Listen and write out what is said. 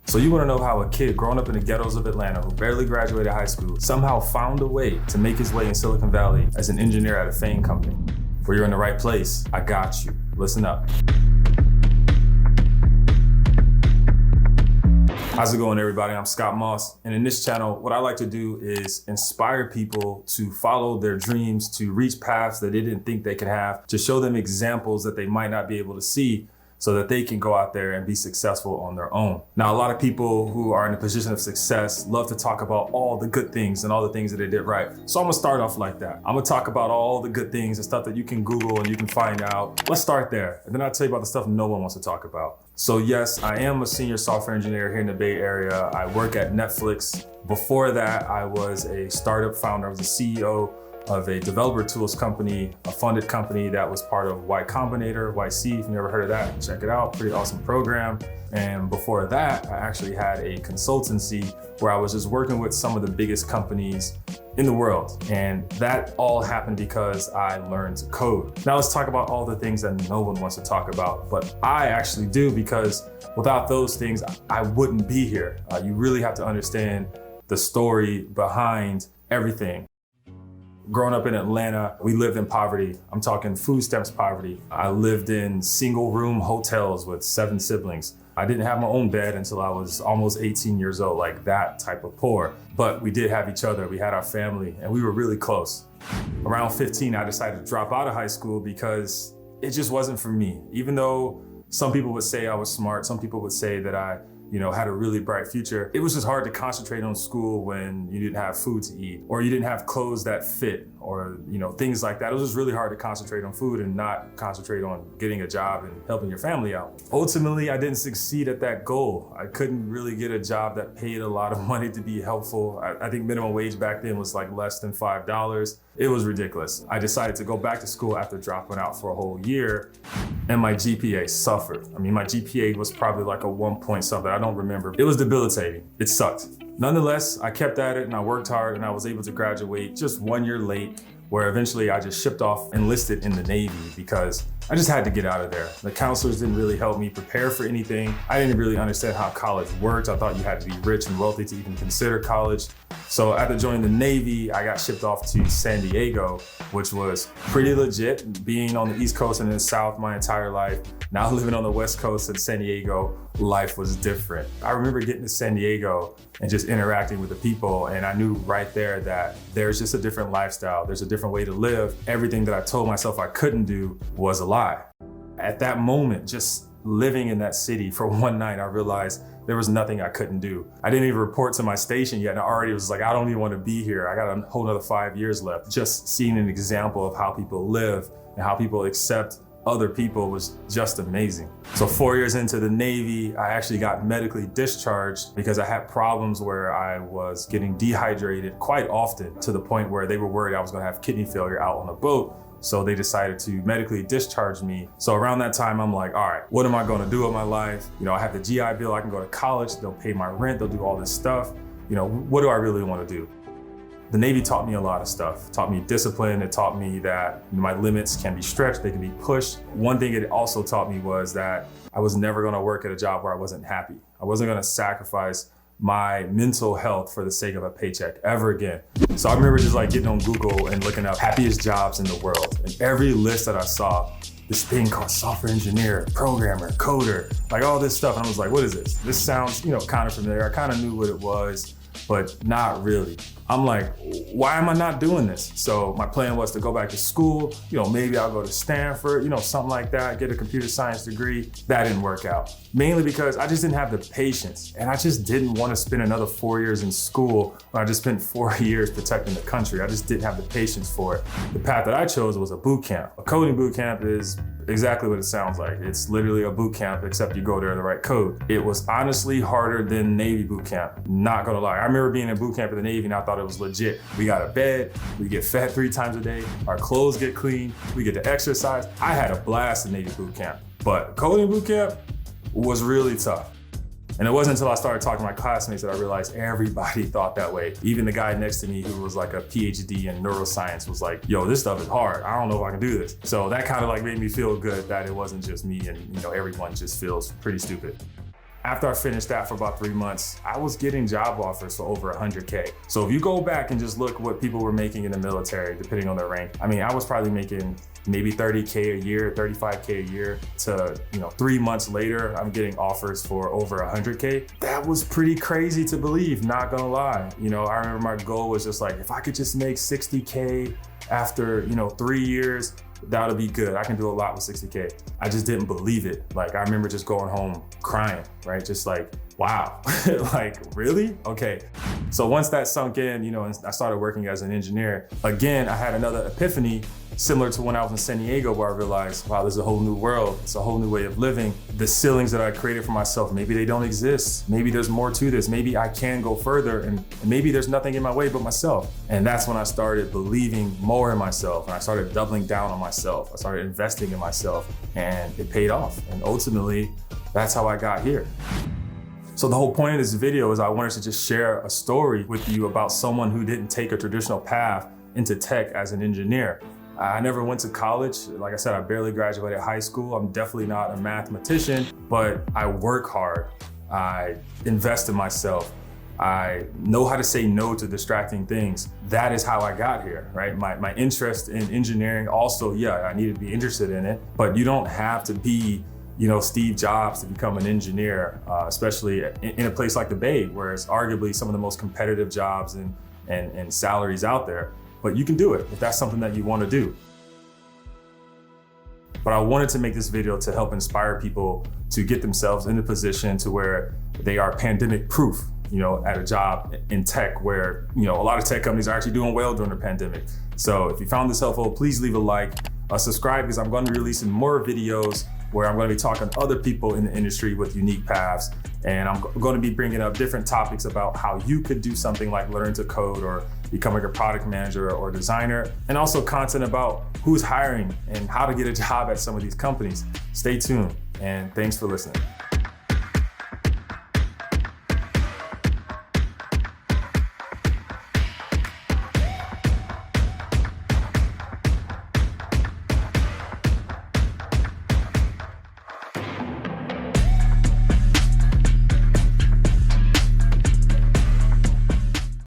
So you want to know how a kid growing up in the ghettos of Atlanta who barely graduated high school somehow found a way to make his way in Silicon Valley as an engineer at a FANG company? Well, you're in the right place. I got you. Listen up. How's it going, everybody? I'm Scott Moss, and in this channel, what I like to do is inspire people to follow their dreams, to reach paths that they didn't think they could have, to show them examples that they might not be able to see, so that they can go out there and be successful on their own. Now, a lot of people who are in a position of success love to talk about all the good things and all the things that they did right. So I'm gonna start off like that. I'm gonna talk about all the good things and stuff that you can Google and you can find out. Let's start there. And then I'll tell you about the stuff no one wants to talk about. So yes, I am a senior software engineer here in the Bay Area. I work at Netflix. Before that, I was a startup founder. I was the CEO of a developer tools company, a funded company that was part of Y Combinator, YC, if you never heard of that, check it out, pretty awesome program. And before that, I actually had a consultancy where I was just working with some of the biggest companies in the world. And that all happened because I learned to code. Now let's talk about all the things that no one wants to talk about, but I actually do, because without those things, I wouldn't be here. You really have to understand the story behind everything. Growing up in Atlanta, we lived in poverty. I'm talking food stamps poverty. I lived in single room hotels with 7 siblings. I didn't have my own bed until I was almost 18 years old, like that type of poor. But we did have each other, we had our family, and we were really close. Around 15, I decided to drop out of high school because it just wasn't for me. Even though some people would say I was smart, some people would say that I had a really bright future. It was just hard to concentrate on school when you didn't have food to eat, or you didn't have clothes that fit, or things like that. It was just really hard to concentrate on food and not concentrate on getting a job and helping your family out. Ultimately, I didn't succeed at that goal. I couldn't really get a job that paid a lot of money to be helpful. I think minimum wage back then was like less than $5. It was ridiculous. I decided to go back to school after dropping out for a whole year, and my GPA suffered. I mean, my GPA was probably like a 1 point something. I don't remember. It was debilitating. It sucked. Nonetheless, I kept at it and I worked hard, and I was able to graduate just 1 year late, where eventually I just shipped off, enlisted in the Navy, because I just had to get out of there. The counselors didn't really help me prepare for anything. I didn't really understand how college worked. I thought you had to be rich and wealthy to even consider college. So after joining the Navy, I got shipped off to San Diego, which was pretty legit. Being on the East Coast and in the South my entire life, now living on the West Coast in San Diego, life was different. I remember getting to San Diego and just interacting with the people, and I knew right there that there's just a different lifestyle, there's a different way to live. Everything that I told myself I couldn't do was a lie. At that moment, just living in that city for one night, I realized there was nothing I couldn't do. I didn't even report to my station yet, and I already was like, I don't even want to be here. I got a whole nother 5 years left. Just seeing an example of how people live and how people accept other people was just amazing. So 4 years into the Navy, I actually got medically discharged because I had problems where I was getting dehydrated quite often, to the point where they were worried I was gonna have kidney failure out on a boat. So they decided to medically discharge me. So around that time, I'm like, all right, what am I gonna do with my life? I have the GI Bill, I can go to college, they'll pay my rent, they'll do all this stuff. What do I really wanna do? The Navy taught me a lot of stuff. It taught me discipline. It taught me that my limits can be stretched, they can be pushed. One thing it also taught me was that I was never gonna work at a job where I wasn't happy. I wasn't gonna sacrifice my mental health for the sake of a paycheck ever again. So I remember just like getting on Google and looking up happiest jobs in the world. And every list that I saw, this thing called software engineer, programmer, coder, like all this stuff. And I was like, what is this? This sounds, kind of familiar. I kind of knew what it was, but not really. I'm like, why am I not doing this? So my plan was to go back to school, maybe I'll go to Stanford, something like that, get a computer science degree. That didn't work out. Mainly because I just didn't have the patience, and I just didn't want to spend another 4 years in school when I just spent 4 years protecting the country. I just didn't have the patience for it. The path that I chose was a boot camp. A coding boot camp is exactly what it sounds like. It's literally a boot camp, except you go there to write code. It was honestly harder than Navy boot camp, not gonna lie. I remember being in boot camp in the Navy and I thought it was legit. We got a bed, we get fed 3 times a day, our clothes get clean, we get to exercise. I had a blast in Navy boot camp, but coding boot camp was really tough. And it wasn't until I started talking to my classmates that I realized everybody thought that way. Even the guy next to me who was like a PhD in neuroscience was like, yo, this stuff is hard. I don't know if I can do this. So that kind of like made me feel good that it wasn't just me and everyone just feels pretty stupid. After I finished that for about 3 months, I was getting job offers for over 100K. So if you go back and just look what people were making in the military, depending on their rank, I mean, I was probably making maybe 30K a year, 35K a year to, 3 months later, I'm getting offers for over 100K. That was pretty crazy to believe, not gonna lie. I remember my goal was just like, if I could just make 60K after, 3 years, that'll be good. I can do a lot with 60K. I just didn't believe it. Like, I remember just going home crying, right? Just like, wow, like, really? Okay. So once that sunk in, and I started working as an engineer, again, I had another epiphany similar to when I was in San Diego, where I realized, wow, there's a whole new world. It's a whole new way of living. The ceilings that I created for myself, maybe they don't exist. Maybe there's more to this. Maybe I can go further, and maybe there's nothing in my way but myself. And that's when I started believing more in myself, and I started doubling down on myself. I started investing in myself, and it paid off. And ultimately, that's how I got here. So the whole point of this video is I wanted to just share a story with you about someone who didn't take a traditional path into tech as an engineer. I never went to college. Like I said, I barely graduated high school. I'm definitely not a mathematician, but I work hard. I invest in myself. I know how to say no to distracting things. That is how I got here, right? My interest in engineering also, I needed to be interested in it, but you don't have to be Steve Jobs to become an engineer, especially in a place like the Bay, where it's arguably some of the most competitive jobs and salaries out there. But you can do it if that's something that you want to do. But I wanted to make this video to help inspire people to get themselves in a position to where they are pandemic proof, at a job in tech where, a lot of tech companies are actually doing well during the pandemic. So if you found this helpful, please leave a like, subscribe, because I'm going to be releasing more videos where I'm going to be talking to other people in the industry with unique paths. And I'm going to be bringing up different topics about how you could do something like learn to code or becoming a product manager or designer, and also content about who's hiring and how to get a job at some of these companies. Stay tuned, and thanks for listening.